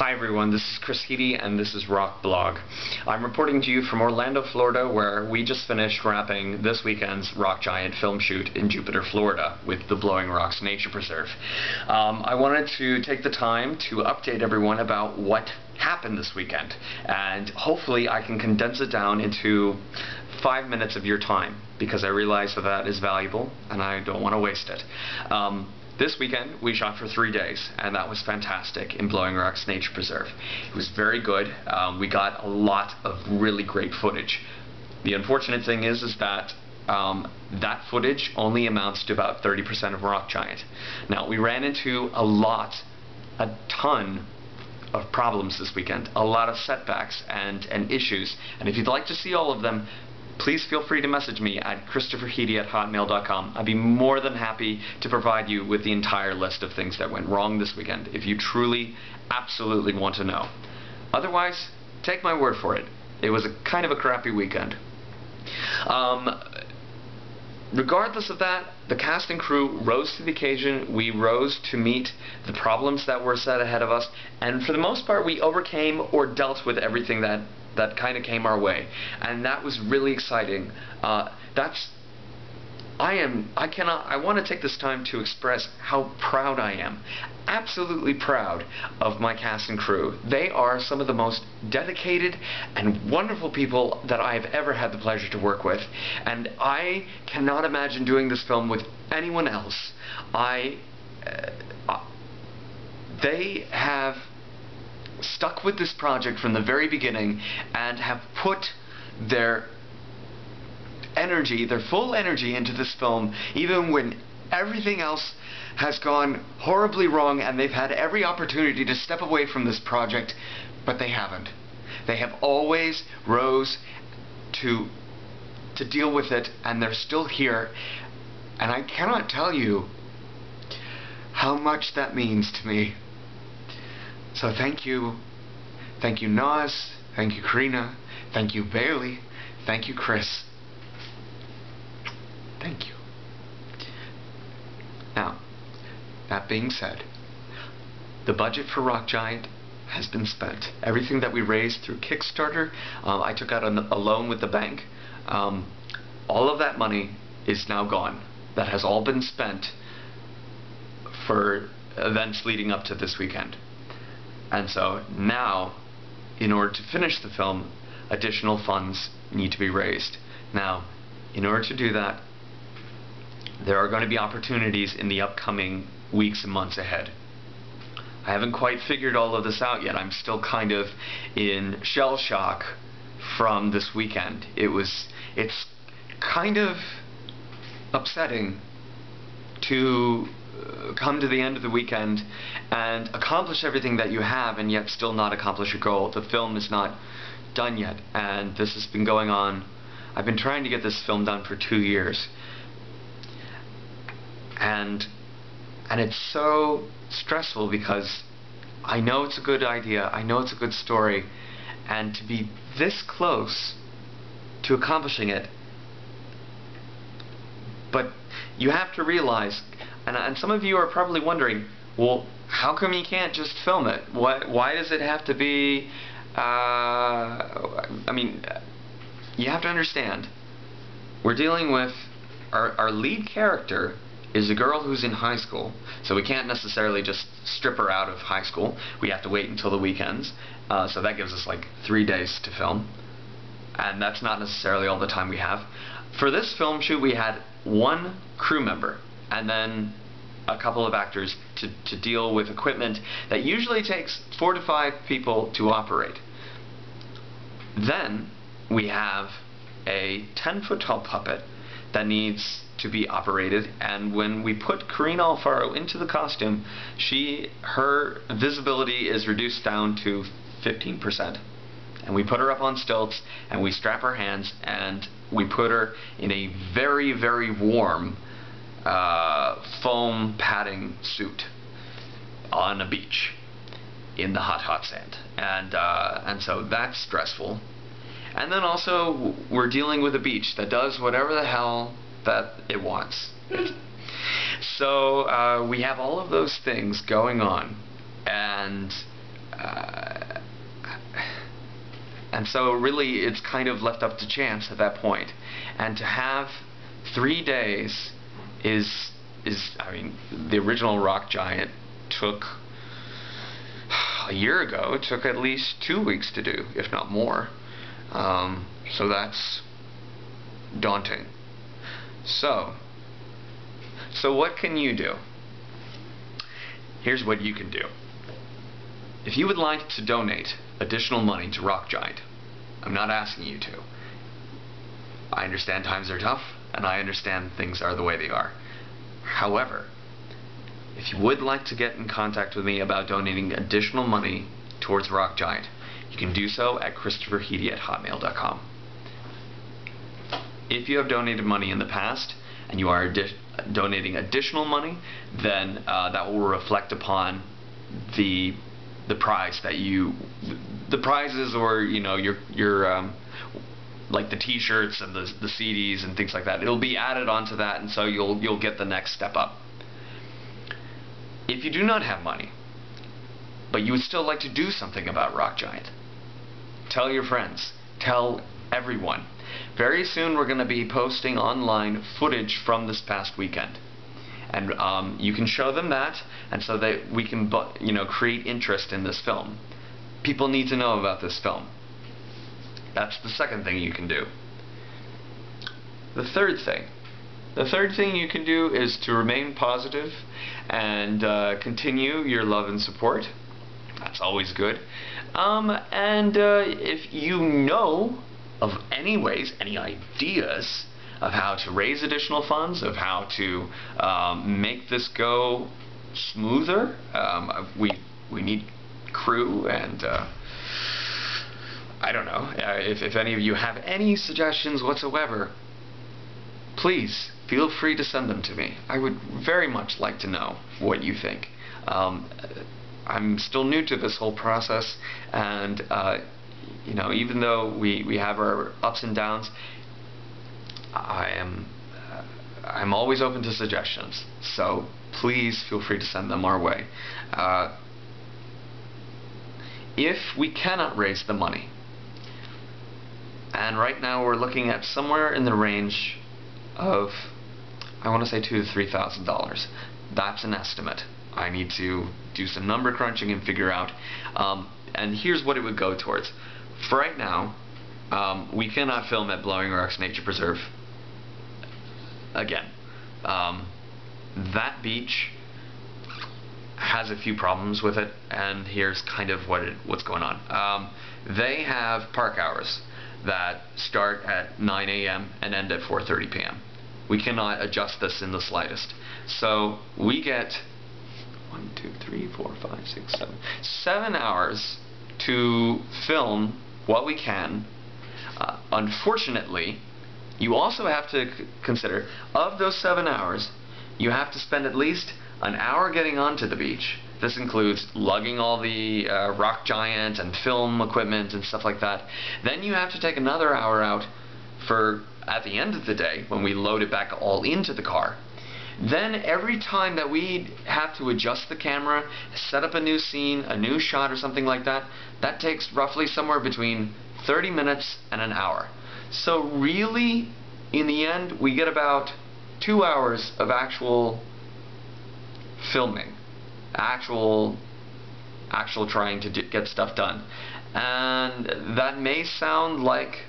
Hi everyone, this is Chris Heady and this is Rock Blog. I'm reporting to you from Orlando, Florida, where we just finished wrapping this weekend's Rock Giant film shoot in Jupiter, Florida with the Blowing Rocks Nature Preserve. I wanted to take the time to update everyone about what happened this weekend, and hopefully I can condense it down into 5 minutes of your time, because I realize that that is valuable and I don't want to waste it. This weekend we shot for 3 days, and that was fantastic in Blowing Rocks Nature Preserve. It was very good. We got a lot of really great footage. The unfortunate thing is that that footage only amounts to about 30% of Rock Giant. Now, we ran into a ton of problems this weekend, a lot of setbacks and issues, and if you'd like to see all of them, please feel free to message me at christopherheady@hotmail.com. I'd be more than happy to provide you with the entire list of things that went wrong this weekend if you truly, absolutely want to know. Otherwise, take my word for it. It was a kind of a crappy weekend. Regardless of that, the cast and crew rose to the occasion. We rose to meet the problems that were set ahead of us, and for the most part we overcame or dealt with everything that kind of came our way, and that was really exciting. I want to take this time to express how proud I am, absolutely proud of my cast and crew. They are some of the most dedicated and wonderful people that I've ever had the pleasure to work with, and I cannot imagine doing this film with anyone else. They have stuck with this project from the very beginning and have put their energy, their full energy into this film, even when everything else has gone horribly wrong and they've had every opportunity to step away from this project, but they haven't. They have always rose to deal with it, and they're still here, and I cannot tell you how much that means to me. So thank you Naz, thank you Karina, thank you Bailey, thank you Chris. Thank you. Now, that being said, the budget for Rock Giant has been spent. Everything that we raised through Kickstarter, I took out a loan with the bank. All of that money is now gone. That has all been spent for events leading up to this weekend. And so now, in order to finish the film, additional funds need to be raised. Now, in order to do that, there are going to be opportunities in the upcoming weeks and months ahead. I haven't quite figured all of this out yet. I'm still kind of in shell shock from this weekend. It's kind of upsetting to come to the end of the weekend and accomplish everything that you have and yet still not accomplish your goal. The film is not done yet, and this has been going on. I've been trying to get this film done for 2 years, and it's so stressful because I know it's a good idea, I know it's a good story, and to be this close to accomplishing it, but you have to realize, and some of you are probably wondering, well, how come you can't just film it? Why does it have to be, I mean, you have to understand, we're dealing with, our lead character is a girl who's in high school, so we can't necessarily just strip her out of high school. We have to wait until the weekends, so that gives us like 3 days to film, and that's not necessarily all the time we have. For this film shoot, we had 1 crew member, and then a couple of actors to deal with equipment that usually takes 4 to 5 people to operate. Then we have a 10-foot tall puppet that needs to be operated, and when we put Karina Alfaro into the costume, her visibility is reduced down to 15%. And we put her up on stilts, and we strap her hands, and we put her in a very, very warm foam padding suit on a beach in the hot sand, and so that's stressful. And then also we're dealing with a beach that does whatever the hell that it wants. So we have all of those things going on, and and so really it's kind of left up to chance at that point. And to have 3 days is I mean, the original Rock Giant took a year ago. It took at least 2 weeks to do, if not more. So that's daunting. So what can you do? Here's what you can do. If you would like to donate additional money to Rock Giant, I'm not asking you to. I understand times are tough, and I understand things are the way they are. However, if you would like to get in contact with me about donating additional money towards Rock Giant, you can do so at christopherheedy@hotmail.com. If you have donated money in the past and you are donating additional money, then that will reflect upon the prize that the prizes, or your like the T-shirts and the CDs and things like that. It'll be added onto that, and so you'll get the next step up. If you do not have money, but you would still like to do something about Rock Giant, tell your friends, tell everyone. Very soon we're going to be posting online footage from this past weekend, and you can show them that, and so that we can create interest in this film. People need to know about this film. That's the second thing you can do. The third thing you can do is to remain positive and continue your love and support. That's always good. And if you know of any ways, any ideas of how to raise additional funds, of how to make this go smoother, we need crew, and I don't know, if any of you have any suggestions whatsoever, please feel free to send them to me. I would very much like to know what you think. I'm still new to this whole process, and even though we have our ups and downs, I'm always open to suggestions. So please feel free to send them our way. If we cannot raise the money, and right now we're looking at somewhere in the range of, I want to say $2,000 to $3,000. That's an estimate. I need to do some number crunching and figure out. And here's what it would go towards. For right now, we cannot film at Blowing Rocks Nature Preserve again. That beach has a few problems with it, and here's kind of what's going on. They have park hours that start at 9 a.m. and end at 4:30 p.m. We cannot adjust this in the slightest. So we get 1, 2, 3, 4, 5, 6, 7 hours to film what we can. Unfortunately, you also have to consider, of those 7 hours, you have to spend at least an hour getting onto the beach. This includes lugging all the Rock Giant and film equipment and stuff like that. Then you have to take another hour out for, at the end of the day, when we load it back all into the car. Then every time that we have to adjust the camera, set up a new scene, a new shot or something like that, that takes roughly somewhere between 30 minutes and an hour. So really, in the end, we get about 2 hours of actual filming, actual trying to get stuff done. And that may sound like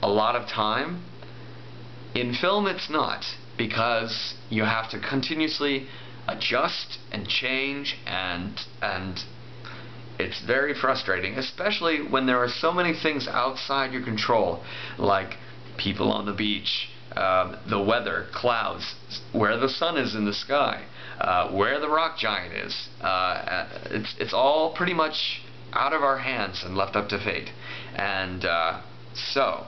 a lot of time. In film it's not, because you have to continuously adjust and change, and it's very frustrating, especially when there are so many things outside your control, like people on the beach, the weather, clouds, where the sun is in the sky, where the Rock Giant is. It's all pretty much out of our hands and left up to fate. And so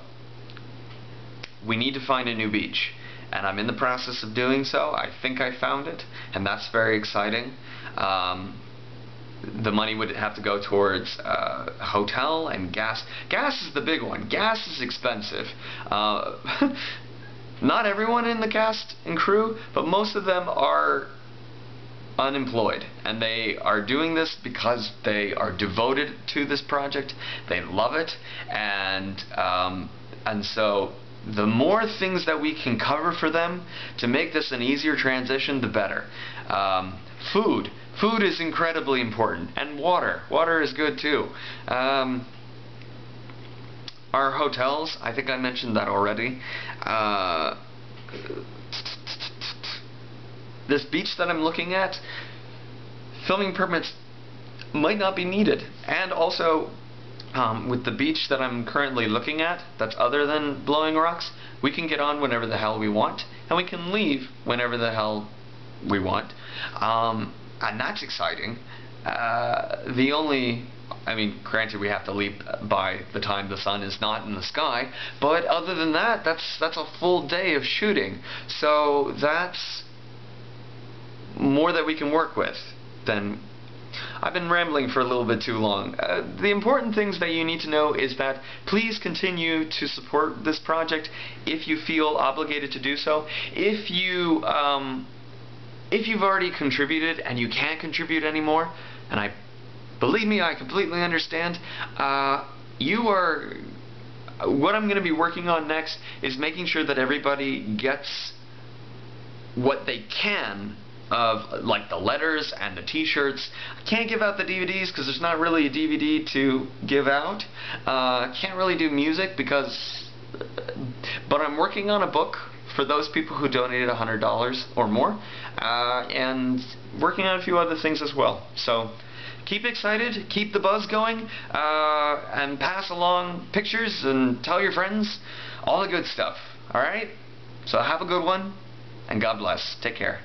we need to find a new beach, and I'm in the process of doing so. I think I found it, and that's very exciting. The money would have to go towards hotel and gas. Gas is the big one. Gas is expensive. Not everyone in the cast and crew, but most of them are unemployed, and they are doing this because they are devoted to this project. They love it, and so the more things that we can cover for them to make this an easier transition, the better. Food is incredibly important, and water is good too. Our hotels, I think I mentioned that already. This beach that I'm looking at, filming permits might not be needed. And also, with the beach that I'm currently looking at, that's other than Blowing Rocks, we can get on whenever the hell we want, and we can leave whenever the hell we want. And that's exciting. I mean, granted, we have to leave by the time the sun is not in the sky, but other than that, that's a full day of shooting. So that's more that we can work with than... I've been rambling for a little bit too long. The important things that you need to know is that please continue to support this project if you feel obligated to do so. If you've already contributed and you can't contribute anymore, and believe me, I completely understand, what I'm going to be working on next is making sure that everybody gets what they can of, like, the letters and the t-shirts. I can't give out the DVDs because there's not really a DVD to give out. Can't really do music but I'm working on a book for those people who donated $100 or more, and working on a few other things as well. So keep excited, keep the buzz going, and pass along pictures and tell your friends, all the good stuff. Alright? So have a good one, and God bless. Take care.